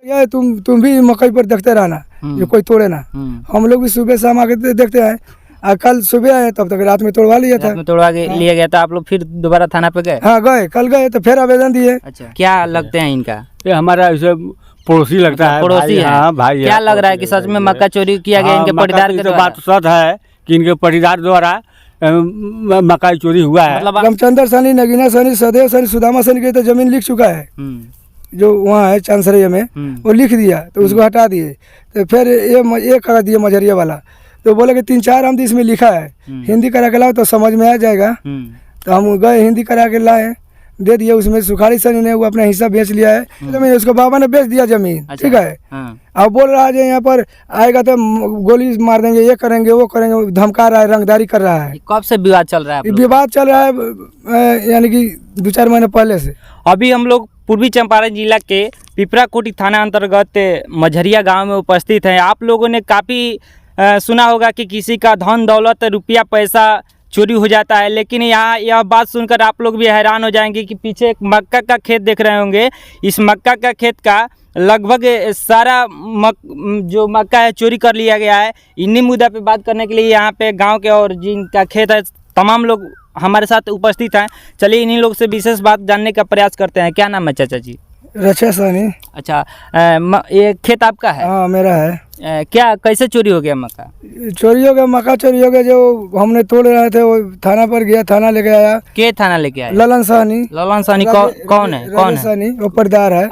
ये तुम भी मकई पर देखते रहना, ये कोई तोड़े ना। हम लोग भी सुबह शाम आके देखते हैं। कल सुबह आए तब तक रात में तोड़वा लिया था। तोड़वा के लिया गया था। आप लोग फिर दोबारा थाना पे गए? हाँ गए, कल गए तो फिर आवेदन दिए। अच्छा, क्या लगते हैं इनका? ये हमारा ऐसे पड़ोसी लगता है। पड़ोसी है? हाँ भाई। क्या लग रहा है कि सच में मक्का चोरी किया गया इनके पटीदार के द्वारा? बात सच है कि इनके पटीदार द्वारा मकाई चोरी हुआ है। मतलब रामचंद्र सनी, नगीना सनी, सदैव सनी, सुदामा सनी की तो जमीन लिख चुका है, जो वहाँ है चांसरिया में, वो लिख दिया तो उसको हटा दिए। तो फिर ये करा दिए मझरिया वाला, तो बोले कि 3-4 आमदी इसमें लिखा है, हिंदी करा के लाओ तो समझ में आ जाएगा। तो हम गए, हिंदी करा के लाए, दे दिए। उसमें सुखाड़ी सनी ने वो अपना हिस्सा बेच लिया है जमीन, उसको बाबा ने बेच दिया जमीन। ठीक है। अब बोल रहा है यहाँ पर आएगा तो गोली मार देंगे, ये करेंगे वो करेंगे, धमका रहा है, रंगदारी कर रहा है। कब से विवाद चल रहा है? विवाद चल रहा है यानी कि 2-4 महीने पहले से। अभी हम लोग पूर्वी चंपारण जिला के पिपराकोटी थाना अंतर्गत मझरिया गांव में उपस्थित हैं। आप लोगों ने काफ़ी सुना होगा कि किसी का धन दौलत रुपया पैसा चोरी हो जाता है, लेकिन यहाँ यह बात सुनकर आप लोग भी हैरान हो जाएंगे कि पीछे एक मक्का का खेत देख रहे होंगे। इस मक्का का खेत का लगभग सारा जो मक्का है चोरी कर लिया गया है। इन्हीं मुद्दा पे बात करने के लिए यहाँ पे गांव के और जिनका खेत है तमाम लोग हमारे साथ उपस्थित हैं। चलिए इन्हीं लोग से विशेष बात जानने का प्रयास करते हैं। क्या नाम है चाचा जी? रक्षा सनी। अच्छा, ये खेत आपका है? हाँ मेरा है। क्या कैसे चोरी हो गया मक्का? चोरी हो गया, मक्का चोरी हो गया। जो हमने तोड़ रहे थे वो थाना पर गया, थाना लेके आया। के थाना लेके आया? ललन सहनी। ललन सहनी कौन है? वो पर्दार है।